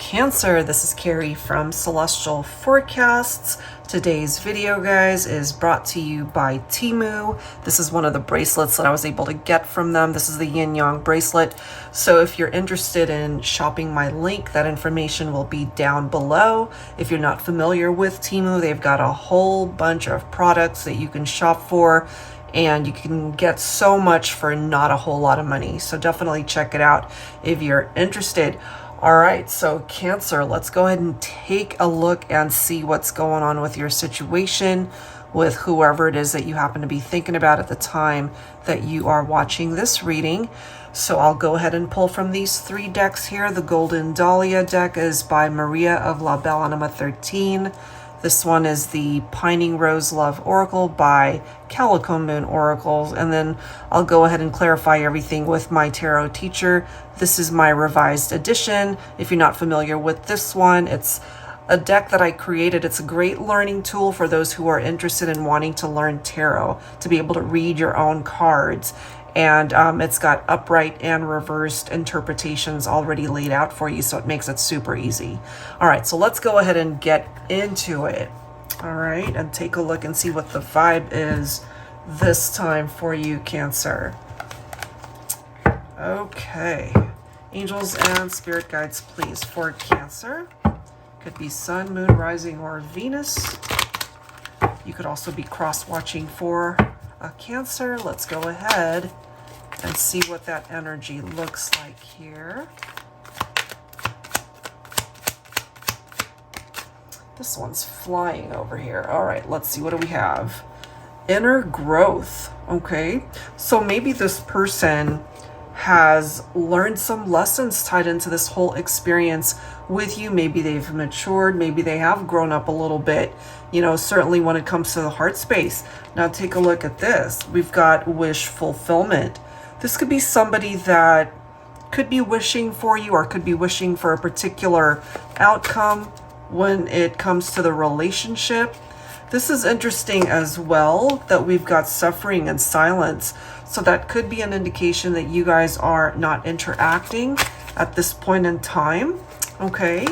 Cancer, this is Carrie from Celestial Forecasts. Today's video, guys, is brought to you by Temu. This is one of the bracelets that I was able to get from them. This is the Yin Yang bracelet. So if you're interested in shopping my link, that information will be down below. If you're not familiar with Temu, they've got a whole bunch of products that you can shop for, and you can get so much for not a whole lot of money. So definitely check it out if you're interested. All right, so Cancer, let's go ahead and take a look and see what's going on with your situation with whoever it is that you happen to be thinking about at the time that you are watching this reading. So I'll go ahead and pull from these three decks here. The Golden Dahlia deck is by Maria of La Belle Anima 13. This one is the Pining Rose Love Oracle by Calico Moon Oracles. And then I'll go ahead and clarify everything with my tarot teacher. This is my revised edition. If you're not familiar with this one, it's a deck that I created. It's a great learning tool for those who are interested in wanting to learn tarot, to be able to read your own cards. And it's got upright and reversed interpretations already laid out for you, so it makes it super easy. All right, so let's go ahead and get into it. All right, and take a look and see what the vibe is this time for you, Cancer. Okay, angels and spirit guides, please, for Cancer. Could be Sun, Moon, Rising, or Venus. You could also be cross-watching for Cancer. Let's go ahead and see what that energy looks like here. This one's flying over here. All right, let's see. What do we have? Inner growth. Okay, so maybe this person has learned some lessons tied into this whole experience with you. Maybe they've matured, maybe they have grown up a little bit, you know, certainly when it comes to the heart space. Now take a look at this. We've got wish fulfillment. This could be somebody that could be wishing for you or could be wishing for a particular outcome when it comes to the relationship. This is interesting as well that we've got suffering and silence. So that could be an indication that you guys are not interacting at this point in time. Okay.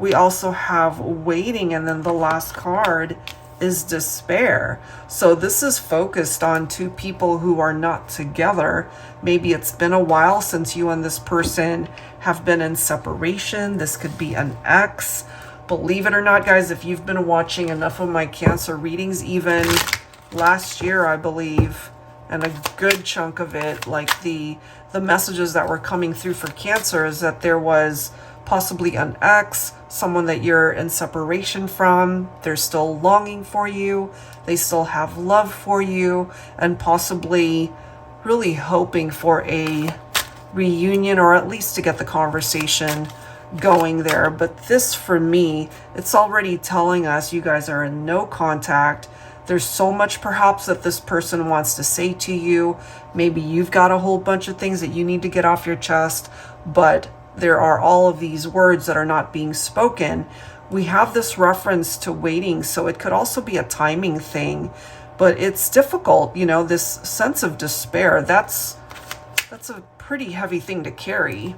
We also have waiting, and then the last card is despair. So this is focused on two people who are not together. Maybe it's been a while since you and this person have been in separation. This could be an ex. Believe it or not, guys, if you've been watching enough of my Cancer readings, even last year, I believe, and a good chunk of it, like the messages that were coming through for Cancer is that there was possibly an ex, someone that you're in separation from. They're still longing for you. They still have love for you, and possibly really hoping for a reunion, or at least to get the conversation going there. But this, for me, it's already telling us you guys are in no contact. There's so much perhaps that this person wants to say to you. Maybe you've got a whole bunch of things that you need to get off your chest, but there are all of these words that are not being spoken. We have this reference to waiting, so it could also be a timing thing, but it's difficult, you know, this sense of despair. That's a pretty heavy thing to carry.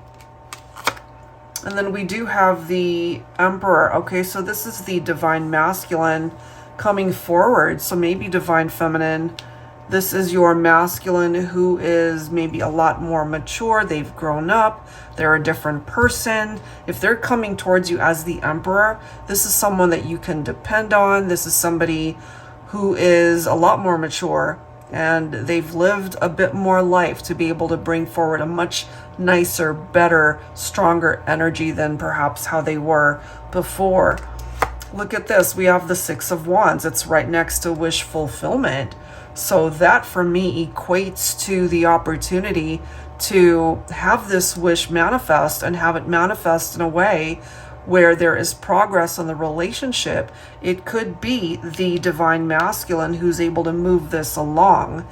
And then we do have the Emperor. Okay, so this is the Divine Masculine coming forward. So maybe Divine Feminine. This is your masculine who is maybe a lot more mature. They've grown up. They're a different person. If they're coming towards you as the Emperor, this is someone that you can depend on. This is somebody who is a lot more mature, and they've lived a bit more life to be able to bring forward a much nicer, better, stronger energy than perhaps how they were before. Look at this. We have the Six of Wands. It's right next to wish fulfillment. So that for me equates to the opportunity to have this wish manifest, and have it manifest in a way where there is progress in the relationship. It could be the Divine Masculine who's able to move this along.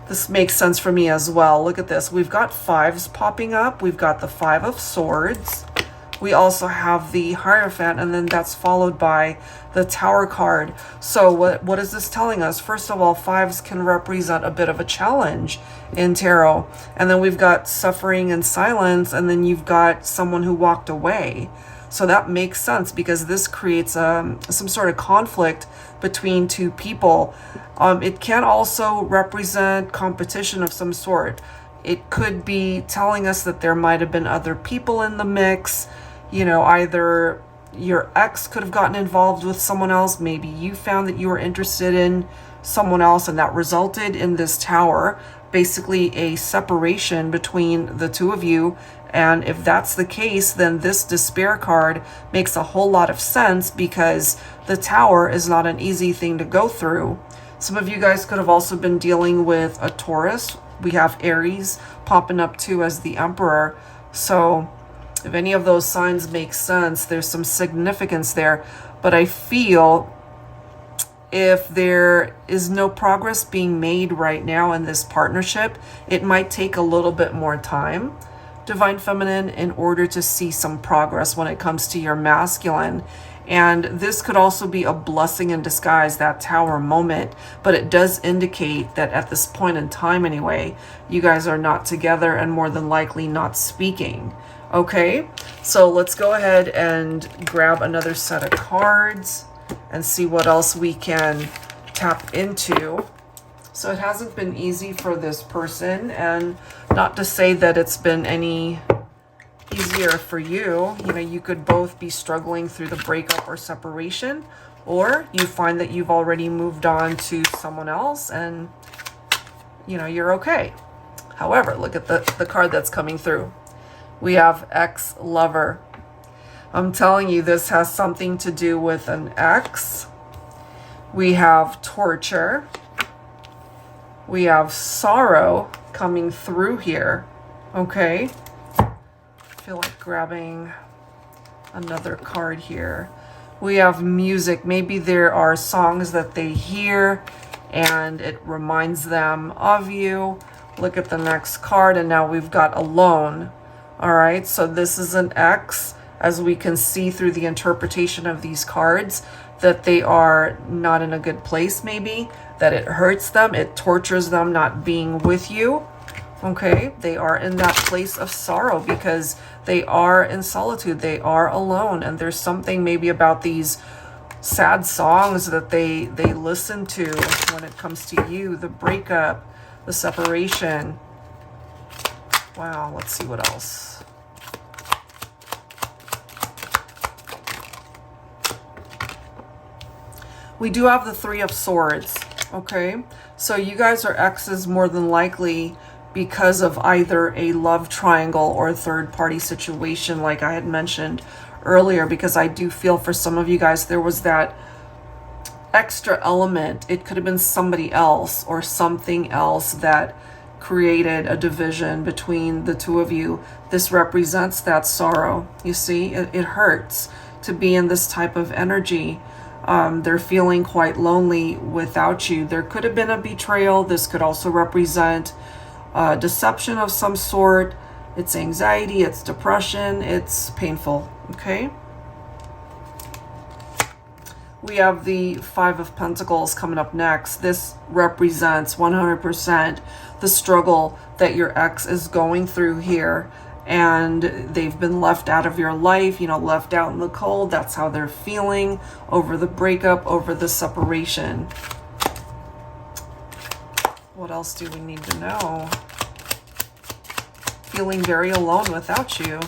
This makes sense for me as well. Look at this. We've got fives popping up. We've got the Five of Swords. We also have the Hierophant, and then that's followed by the Tower card. So what is this telling us? First of all, fives can represent a bit of a challenge in tarot. And then we've got suffering and silence, and then you've got someone who walked away. So that makes sense because this creates some sort of conflict between two people. It can also represent competition of some sort. It could be telling us that there might have been other people in the mix. You know, either your ex could have gotten involved with someone else. Maybe you found that you were interested in someone else, and that resulted in this Tower, basically a separation between the two of you. And if that's the case, then this Despair card makes a whole lot of sense because the Tower is not an easy thing to go through. Some of you guys could have also been dealing with a Taurus. We have Aries popping up too as the Emperor. So if any of those signs make sense, there's some significance there. But I feel if there is no progress being made right now in this partnership, it might take a little bit more time, Divine Feminine, in order to see some progress when it comes to your masculine. And this could also be a blessing in disguise, that Tower moment. But it does indicate that at this point in time anyway, you guys are not together and more than likely not speaking. Okay, so let's go ahead and grab another set of cards and see what else we can tap into. So it hasn't been easy for this person, and not to say that it's been any easier for you. You know, you could both be struggling through the breakup or separation, or you find that you've already moved on to someone else and, you know, you're okay. However, look at the card that's coming through. We have ex-lover. I'm telling you, this has something to do with an ex. We have torture. We have sorrow coming through here. Okay. I feel like grabbing another card here. We have music. Maybe there are songs that they hear and it reminds them of you. Look at the next card, and now we've got alone. All right, so this is an ex, as we can see through the interpretation of these cards, that they are not in a good place, maybe, that it hurts them, it tortures them not being with you. Okay, they are in that place of sorrow because they are in solitude, they are alone, and there's something maybe about these sad songs that they listen to when it comes to you, the breakup, the separation. Wow, let's see what else. We do have the Three of Swords, okay? So you guys are exes more than likely because of either a love triangle or a third-party situation, like I had mentioned earlier, because I do feel for some of you guys there was that extra element. It could have been somebody else or something else that created a division between the two of you. This represents that sorrow. You see, it hurts to be in this type of energy. They're feeling quite lonely without you. There could have been a betrayal. This could also represent deception of some sort. It's anxiety, it's depression, it's painful. Okay. We have the Five of Pentacles coming up next. This represents 100% the struggle that your ex is going through here. And they've been left out of your life, you know, left out in the cold. That's how they're feeling over the breakup, over the separation. What else do we need to know? Feeling very alone without you.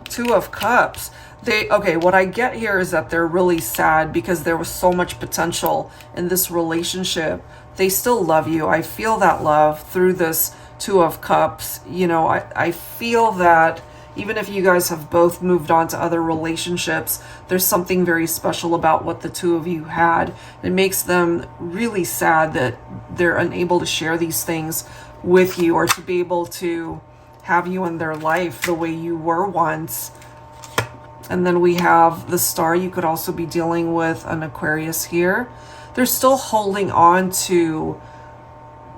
Two of Cups. Okay, what I get here is that they're really sad because there was so much potential in this relationship. They still love you. I feel that love through this Two of Cups. You know, I feel that even if you guys have both moved on to other relationships, there's something very special about what the two of you had. It makes them really sad that they're unable to share these things with you or to be able to have you in their life the way you were once. And then we have the Star. You could also be dealing with an Aquarius here. They're still holding on to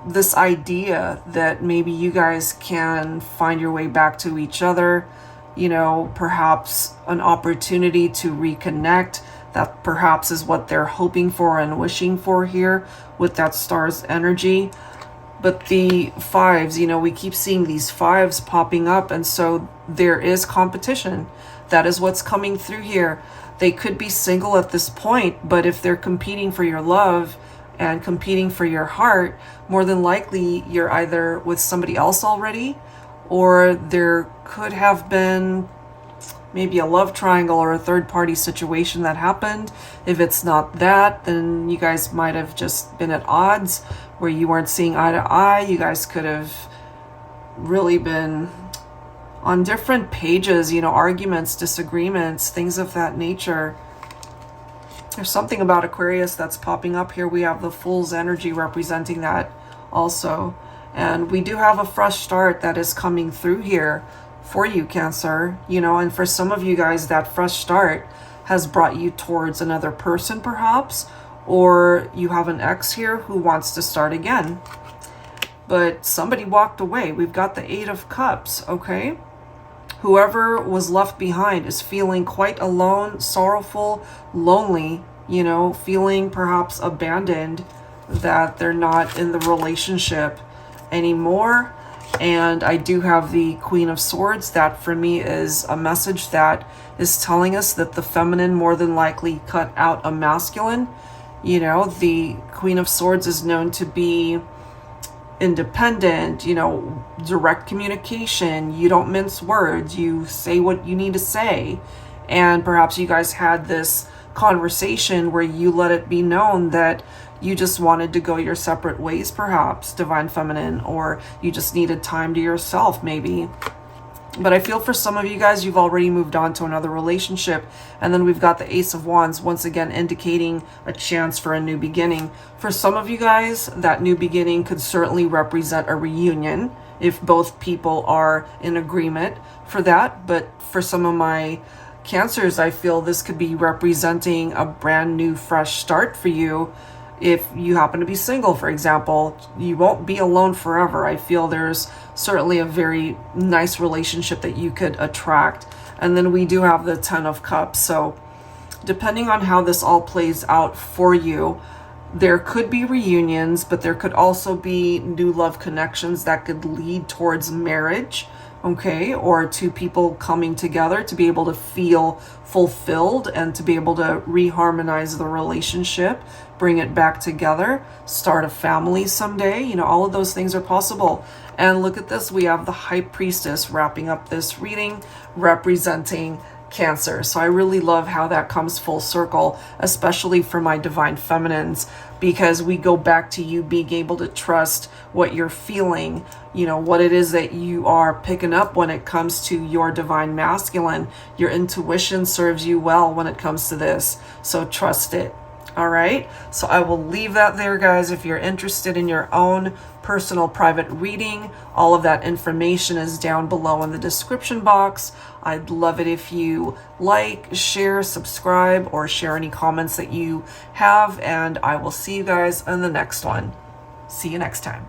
this idea that maybe you guys can find your way back to each other, you know, perhaps an opportunity to reconnect. That perhaps is what they're hoping for and wishing for here with that star's energy. But the fives, you know, we keep seeing these fives popping up, and so there is competition. That is what's coming through here. They could be single at this point, but if they're competing for your love and competing for your heart, more than likely you're either with somebody else already, or there could have been maybe a love triangle or a third-party situation that happened. If it's not that, then you guys might have just been at odds where you weren't seeing eye to eye. You guys could have really been on different pages, you know, arguments, disagreements, things of that nature. There's something about Aquarius that's popping up here. We have the Fool's energy representing that also. And we do have a fresh start that is coming through here for you, Cancer, you know, and for some of you guys, that fresh start has brought you towards another person perhaps, or you have an ex here who wants to start again. But somebody walked away. We've got the Eight of Cups, okay? Whoever was left behind is feeling quite alone, sorrowful, lonely, you know, feeling perhaps abandoned, that they're not in the relationship anymore. And I do have the Queen of Swords. That for me is a message that is telling us that the feminine more than likely cut out a masculine. You know, the Queen of Swords is known to be independent, you know, direct communication. You don't mince words. You say what you need to say. And perhaps you guys had this conversation where you let it be known that you just wanted to go your separate ways, perhaps, Divine Feminine, or you just needed time to yourself, maybe. But I feel for some of you guys, you've already moved on to another relationship. And then we've got the Ace of Wands, once again indicating a chance for a new beginning. For some of you guys, that new beginning could certainly represent a reunion if both people are in agreement for that. But for some of my Cancers, I feel this could be representing a brand new, fresh start for you. If you happen to be single, for example, you won't be alone forever. I feel there's certainly a very nice relationship that you could attract. And then we do have the Ten of Cups. So depending on how this all plays out for you, there could be reunions, but there could also be new love connections that could lead towards marriage, okay? Or two people coming together to be able to feel fulfilled and to be able to reharmonize the relationship, bring it back together, start a family someday. You know, all of those things are possible. And look at this, we have the High Priestess wrapping up this reading, representing Cancer. So I really love how that comes full circle, especially for my Divine Feminines, because we go back to you being able to trust what you're feeling, you know, what it is that you are picking up when it comes to your Divine Masculine. Your intuition serves you well when it comes to this, so trust it. All right, so I will leave that there, guys. If you're interested in your own personal private reading, all of that information is down below in the description box. I'd love it if you like, share, subscribe, or share any comments that you have, and I will see you guys in the next one. See you next time.